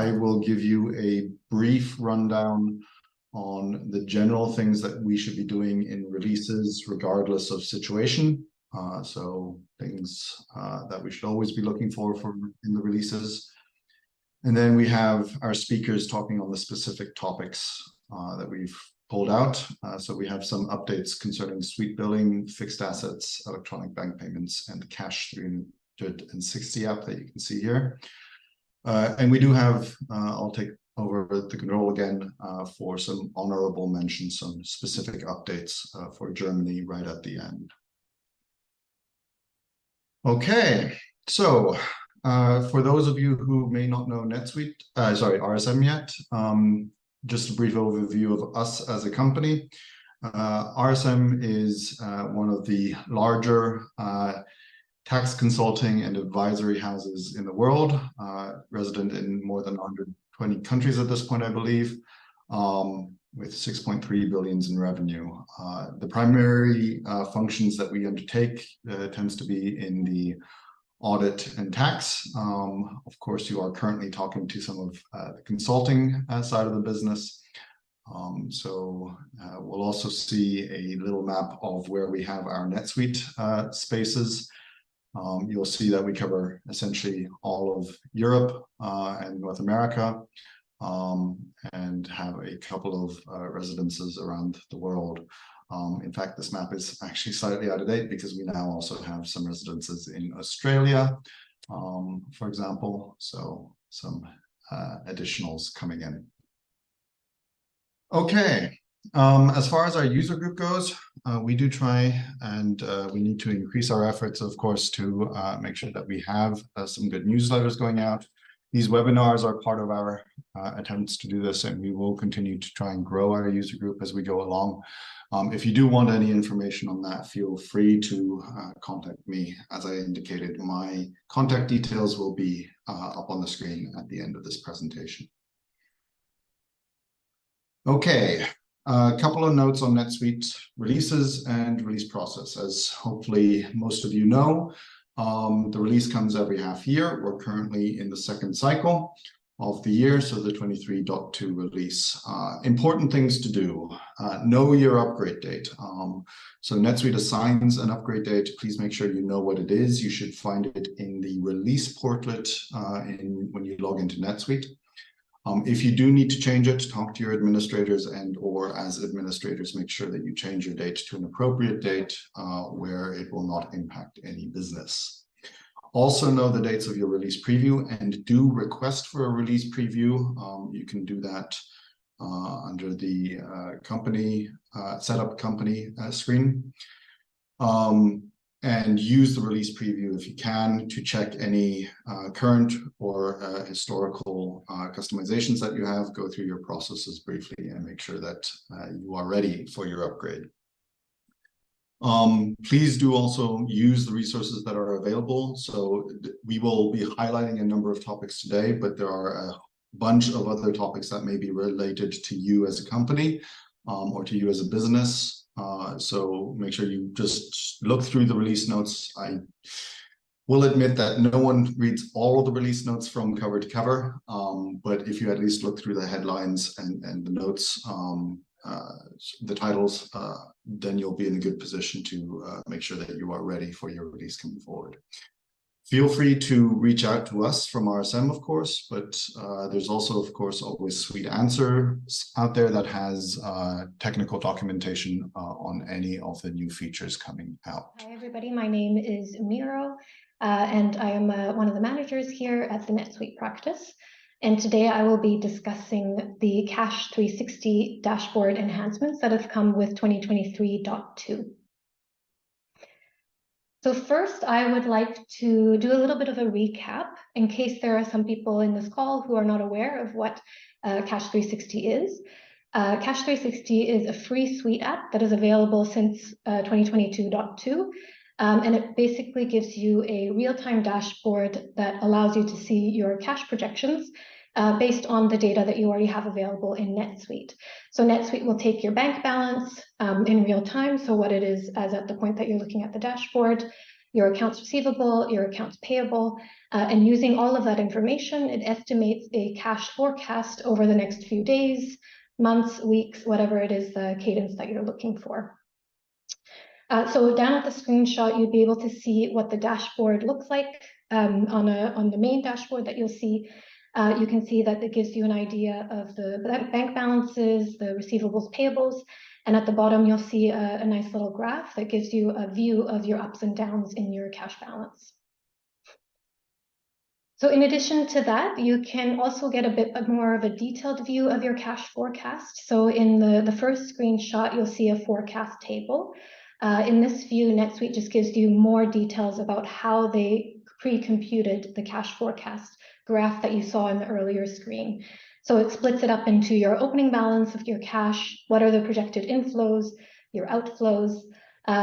I will give you a brief rundown on the general things that we should be doing in releases regardless of situation. So things that we should always be looking for in the releases. And then we have our speakers talking on the specific topics that we've pulled out. So we have some updates concerning suite billing, fixed assets, electronic bank payments, and the Cash 360 app that you can see here. And we do have, I'll take over the control again for some honorable mentions, some specific updates for Germany right at the end. Okay, so for those of you who may not know NetSuite, RSM yet, just a brief overview of us as a company. RSM is one of the larger tax consulting and advisory houses in the world, resident in more than 120 countries at this point, I believe, with 6.3 billion in revenue. The primary functions that we undertake tends to be in the audit and tax. Of course, you are currently talking to some of the consulting side of the business. So we'll also see a little map of where we have our NetSuite spaces. You'll see that we cover essentially all of Europe and North America, and have a couple of residences around the world. In fact, this map is actually slightly out of date because we now also have some residences in Australia, for example, so some additionals coming in. Okay, as far as our user group goes, we do try and we need to increase our efforts, of course, to make sure that we have some good newsletters going out. These webinars are part of our attempts to do this, and we will continue to try and grow our user group as we go along. If you do want any information on that, feel free to contact me. As I indicated, my contact details will be up on the screen at the end of this presentation. Okay, a couple of notes on NetSuite releases and release process. As hopefully most of you know, the release comes every half year. We're currently in the second cycle of the year, so the 23.2 release. Important things to do. Know your upgrade date. So NetSuite assigns an upgrade date. Please make sure you know what it is. You should find it in the release portlet when you log into NetSuite. If you do need to change it, talk to your administrators, and or as administrators, make sure that you change your date to an appropriate date where it will not impact any business. Also know the dates of your release preview and do request for a release preview. You can do that under the company setup company screen. And use the release preview if you can to check any current or historical customizations that you have. Go through your processes briefly and make sure that you are ready for your upgrade. Please do also use the resources that are available. So we will be highlighting a number of topics today, but there are a bunch of other topics that may be related to you as a company or to you as a business. So make sure you just look through the release notes. I will admit that no one reads all of the release notes from cover to cover, but if you at least look through the headlines and the notes, the titles, then you'll be in a good position to make sure that you are ready for your release coming forward. Feel free to reach out to us from RSM, of course, but there's also, of course, always Suite Answers out there that has technical documentation on any of the new features coming out. Hi, everybody. My name is Miro, and I am one of the managers here at the NetSuite practice. And today I will be discussing the Cash 360 dashboard enhancements that have come with 2023.2. So first, I would like to do a little bit of a recap in case there are some people in this call who are not aware of what Cash 360 is. Cash 360 is a free suite app that is available since 2022.2. And it basically gives you a real-time dashboard that allows you to see your cash projections based on the data that you already have available in NetSuite. So NetSuite will take your bank balance in real time, so what it is as at the point that you're looking at the dashboard, your accounts receivable, your accounts payable, and using all of that information, it estimates a cash forecast over the next few days, months, weeks, whatever it is, the cadence that you're looking for. So down at the screenshot, you'd be able to see what the dashboard looks like on the main dashboard that you'll see. You can see that it gives you an idea of the bank balances, the receivables, payables, and at the bottom, you'll see a nice little graph that gives you a view of your ups and downs in your cash balance. So in addition to that, you can also get a bit more of a detailed view of your cash forecast. So in the first screenshot, you'll see a forecast table. In this view, NetSuite just gives you more details about how they pre-computed the cash forecast graph that you saw in the earlier screen. So it splits it up into your opening balance of your cash, what are the projected inflows, your outflows.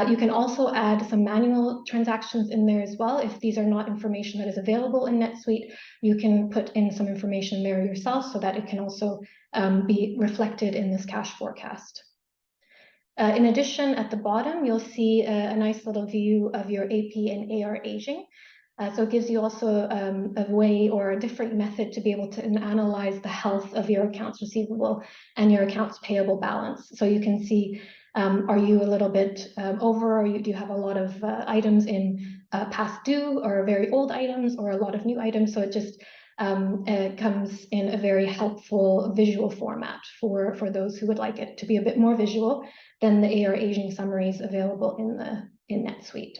You can also add some manual transactions in there as well. If these are not information that is available in NetSuite, you can put in some information there yourself so that it can also be reflected in this cash forecast. In addition, at the bottom, you'll see a nice little view of your AP and AR aging. So it gives you also a way or a different method to be able to analyze the health of your accounts receivable and your accounts payable balance. So you can see, are you a little bit over, or do you have a lot of items in past due or very old items or a lot of new items? So it just comes in a very helpful visual format for those who would like it to be a bit more visual than the AR aging summaries available in NetSuite.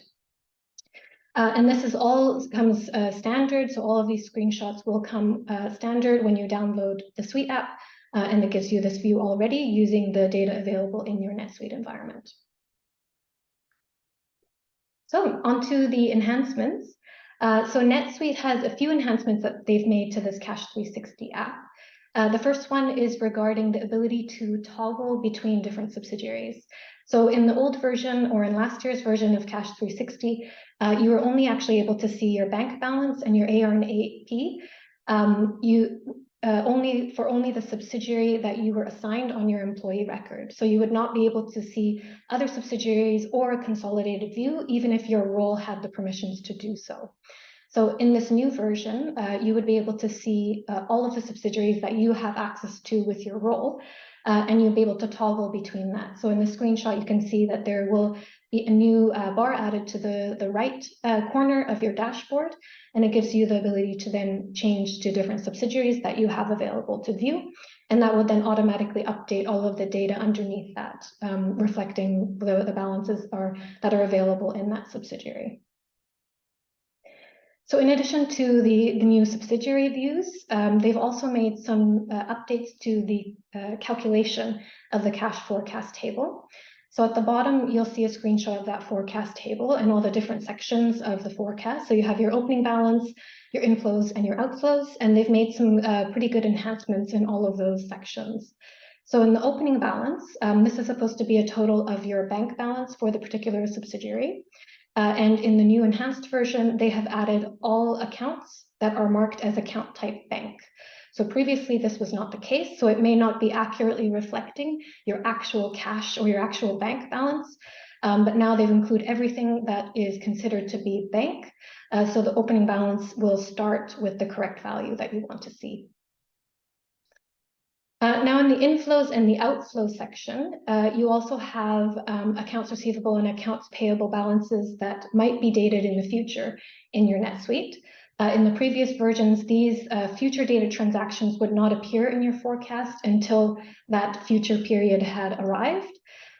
And this is all comes standard, so all of these screenshots will come standard when you download the Suite app, and it gives you this view already using the data available in your NetSuite environment. So onto the enhancements. So NetSuite has a few enhancements that they've made to this Cash 360 app. The first one is regarding the ability to toggle between different subsidiaries. So in the old version, or in last year's version of Cash 360, you were only actually able to see your bank balance and your AR and AP. Only the subsidiary that you were assigned on your employee record. So you would not be able to see other subsidiaries or a consolidated view, even if your role had the permissions to do so. So in this new version, you would be able to see all of the subsidiaries that you have access to with your role, and you'll be able to toggle between that. So in the screenshot, you can see that there will be a new bar added to the right corner of your dashboard, and it gives you the ability to then change to different subsidiaries that you have available to view, and that will then automatically update all of the data underneath that, reflecting the balances that are available in that subsidiary. So in addition to the new subsidiary views, they've also made some updates to the calculation of the cash forecast table. So at the bottom, you'll see a screenshot of that forecast table and all the different sections of the forecast. So you have your opening balance, your inflows, and your outflows, and they've made some pretty good enhancements in all of those sections. So in the opening balance, this is supposed to be a total of your bank balance for the particular subsidiary. And in the new enhanced version, they have added all accounts that are marked as account type bank. So previously, this was not the case, so it may not be accurately reflecting your actual cash or your actual bank balance, but now they've included everything that is considered to be bank, so the opening balance will start with the correct value that you want to see. Now in the inflows and the outflow section, you also have accounts receivable and accounts payable balances that might be dated in the future in your NetSuite. In the previous versions, these future dated transactions would not appear in your forecast until that future period had arrived.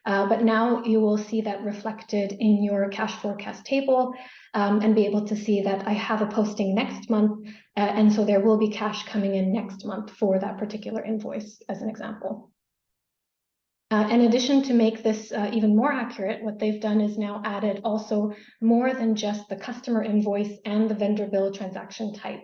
But now you will see that reflected in your cash forecast table and be able to see that I have a posting next month. And so there will be cash coming in next month for that particular invoice, as an example. In addition, to make this even more accurate, what they've done is now added also more than just the customer invoice and the vendor bill transaction type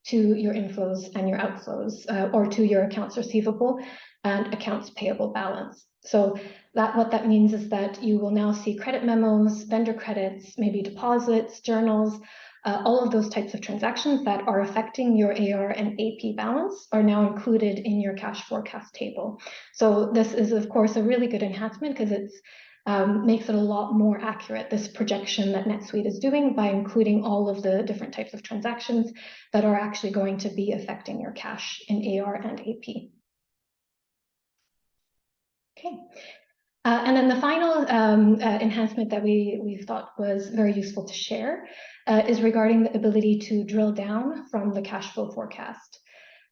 to your inflows and your outflows, or to your accounts receivable and accounts payable balance. So what that means is that you will now see credit memos, vendor credits, maybe deposits, journals, all of those types of transactions that are affecting your AR and AP balance are now included in your cash forecast table. So this is, of course, a really good enhancement because it's makes it a lot more accurate, this projection that NetSuite is doing by including all of the different types of transactions that are actually going to be affecting your cash in AR and AP. Okay. And then the final enhancement that we thought was very useful to share is regarding the ability to drill down from the cash flow forecast.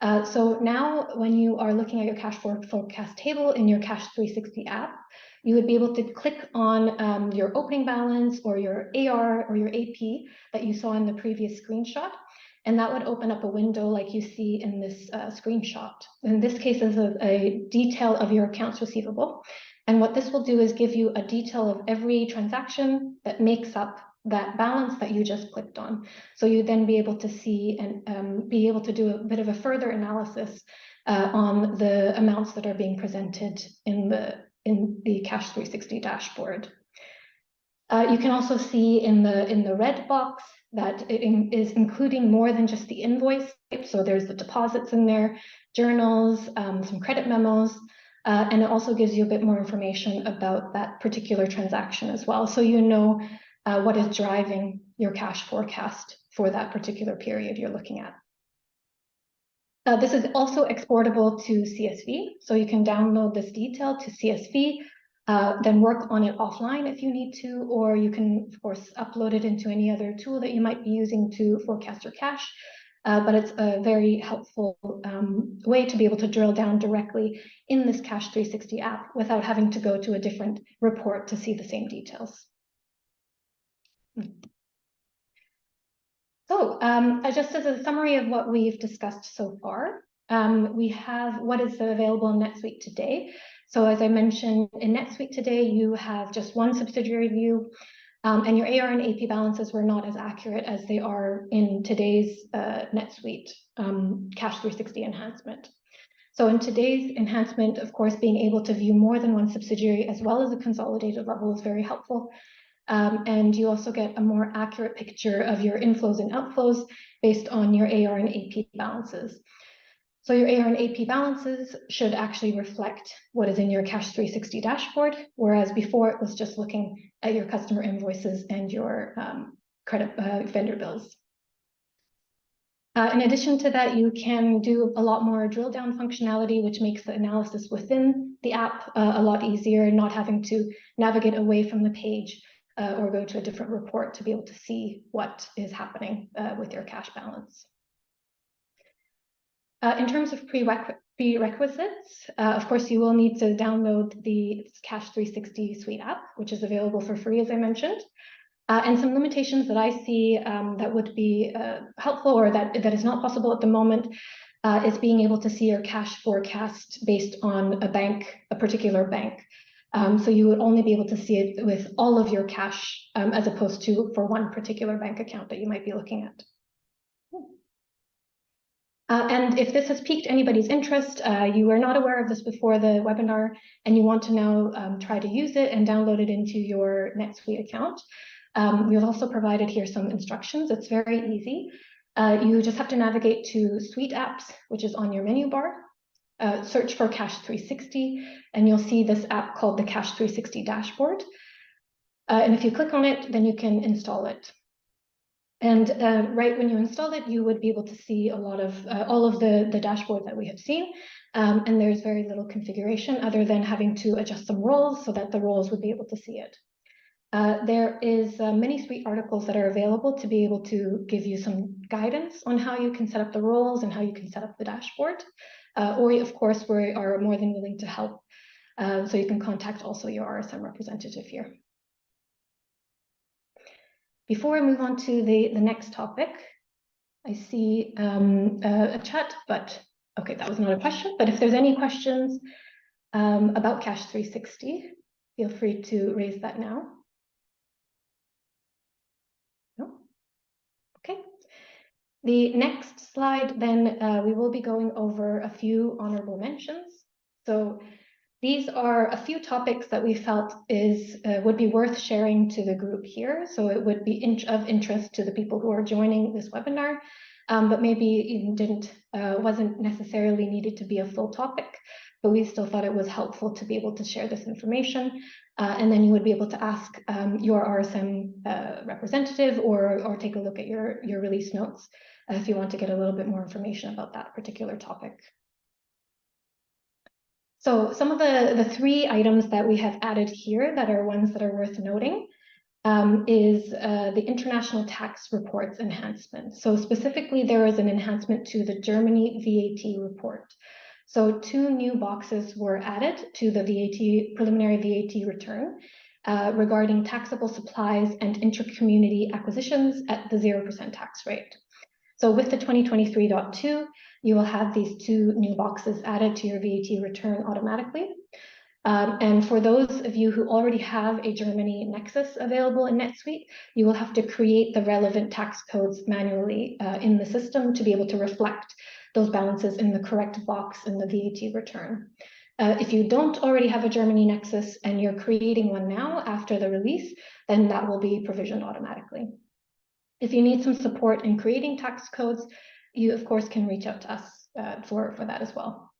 So now when you are looking at your cash flow forecast table in your Cash 360 app, you would be able to click on your opening balance or your AR or your AP that you saw in the previous screenshot. And that would open up a window like you see in this screenshot. In this case, is a detail of your accounts receivable. And what this will do is give you a detail of every transaction that makes up that balance that you just clicked on. So you then be able to see and be able to do a bit of a further analysis on the amounts that are being presented in the Cash 360 dashboard. You can also see in the red box that it is including more than just the invoice type. So there's the deposits in there, journals, some credit memos, and it also gives you a bit more information about that particular transaction as well. So you know what is driving your cash forecast for that particular period you're looking at. This is also exportable to CSV, so you can download this detail to CSV, then work on it offline if you need to, or you can, of course, upload it into any other tool that you might be using to forecast your cash. But it's a very helpful way to be able to drill down directly in this Cash 360 app without having to go to a different report to see the same details. So just as a summary of what we've discussed so far, we have what is available in NetSuite today. So as I mentioned, in NetSuite today, you have just one subsidiary view, and your AR and AP balances were not as accurate as they are in today's NetSuite Cash 360 enhancement. So in today's enhancement, of course, being able to view more than one subsidiary as well as a consolidated level is very helpful. And you also get a more accurate picture of your inflows and outflows based on your AR and AP balances. So your AR and AP balances should actually reflect what is in your Cash 360 dashboard, whereas before it was just looking at your customer invoices and your credit vendor bills. In addition to that, you can do a lot more drill down functionality, which makes the analysis within the app a lot easier, not having to navigate away from the page or go to a different report to be able to see what is happening with your cash balance. In terms of prerequisites, of course, you will need to download the Cash 360 Suite app, which is available for free, as I mentioned. And some limitations that I see that would be helpful or that is not possible at the moment is being able to see your cash forecast based on a particular bank. So you would only be able to see it with all of your cash as opposed to for one particular bank account that you might be looking at. And if this has piqued anybody's interest, you were not aware of this before the webinar, and you want to now try to use it and download it into your NetSuite account, we've also provided here some instructions. It's very easy. You just have to navigate to Suite Apps, which is on your menu bar. Search for Cash 360, and you'll see this app called the Cash 360 Dashboard. And if you click on it, then you can install it. And right when you install it, you would be able to see a lot of all of the dashboard that we have seen. And there's very little configuration other than having to adjust some roles so that the roles would be able to see it. There is many Suite articles that are available to be able to give you some guidance on how you can set up the roles and how you can set up the dashboard. Or, of course, we are more than willing to help. So you can contact also your RSM representative here. Before I move on to the next topic, I see a chat, but okay, that was not a question. But if there's any questions about Cash 360, feel free to raise that now. No? Okay. The next slide, then we will be going over a few honorable mentions. So these are a few topics that we felt would be worth sharing to the group here. So it would be of interest to the people who are joining this webinar. but maybe wasn't necessarily needed to be a full topic, but we still thought it was helpful to be able to share this information. And then you would be able to ask your RSM representative or take a look at your release notes if you want to get a little bit more information about that particular topic. So some of the 3 items that we have added here that are ones that are worth noting is the international tax reports enhancement. So specifically, there is an enhancement to the Germany VAT report. So 2 new boxes were added to the preliminary VAT return regarding taxable supplies and inter-community acquisitions at the 0% tax rate. So with the 2023.2, you will have these 2 new boxes added to your VAT return automatically. And for those of you who already have a Germany nexus available in NetSuite, you will have to create the relevant tax codes manually in the system to be able to reflect those balances in the correct box in the VAT return. If you don't already have a Germany nexus and you're creating one now after the release, then that will be provisioned automatically. If you need some support in creating tax codes, you of course can reach out to us for that as well.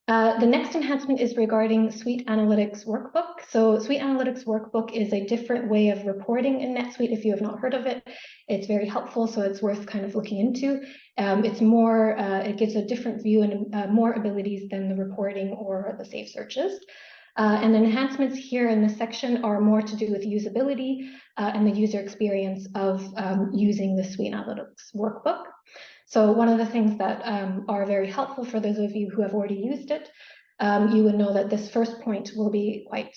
The next enhancement is regarding Suite Analytics Workbook. So Suite Analytics Workbook is a different way of reporting in NetSuite. If you have not heard of it, it's very helpful, so it's worth kind of looking into. It's more, it gives a different view and more abilities than the reporting or the safe searches. And the enhancements here in this section are more to do with usability and the user experience of using the Suite Analytics Workbook. So one of the things that are very helpful for those of you who have already used it, you would know that this first point will be quite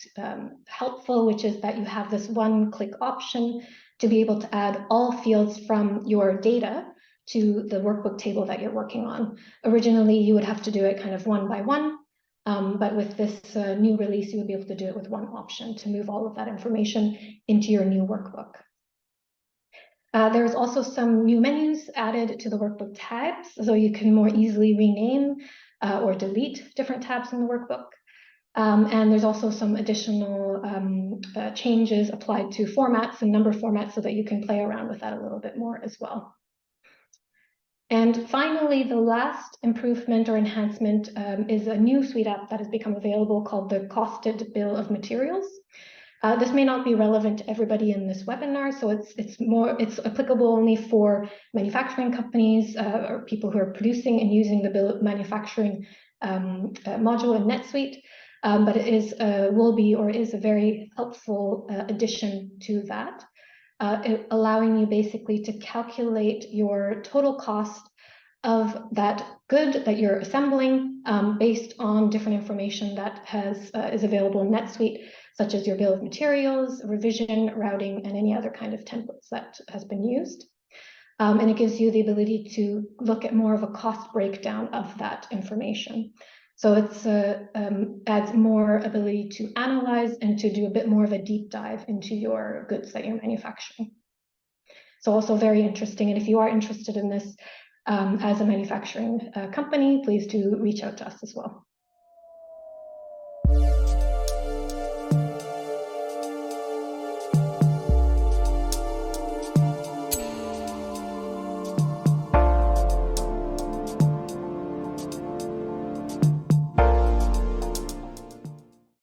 helpful, which is that you have this one-click option to be able to add all fields from your data to the workbook table that you're working on. Originally, you would have to do it kind of one by one, but with this new release, you would be able to do it with one option to move all of that information into your new workbook. There's also some new menus added to the workbook tabs, so you can more easily rename or delete different tabs in the workbook. And there's also some additional changes applied to formats and number formats so that you can play around with that a little bit more as well. And finally, the last improvement or enhancement is a new Suite app that has become available called the Costed Bill of Materials. This may not be relevant to everybody in this webinar, so it's applicable only for manufacturing companies or people who are producing and using the bill of manufacturing module in NetSuite. But it is is a very helpful addition to that, allowing you basically to calculate your total cost of that good that you're assembling based on different information that is available in NetSuite, such as your bill of materials, revision, routing, and any other kind of templates that has been used. And it gives you the ability to look at more of a cost breakdown of that information. So it adds more ability to analyze and to do a bit more of a deep dive into your goods that you're manufacturing. So also very interesting. And if you are interested in this as a manufacturing company, please do reach out to us as well.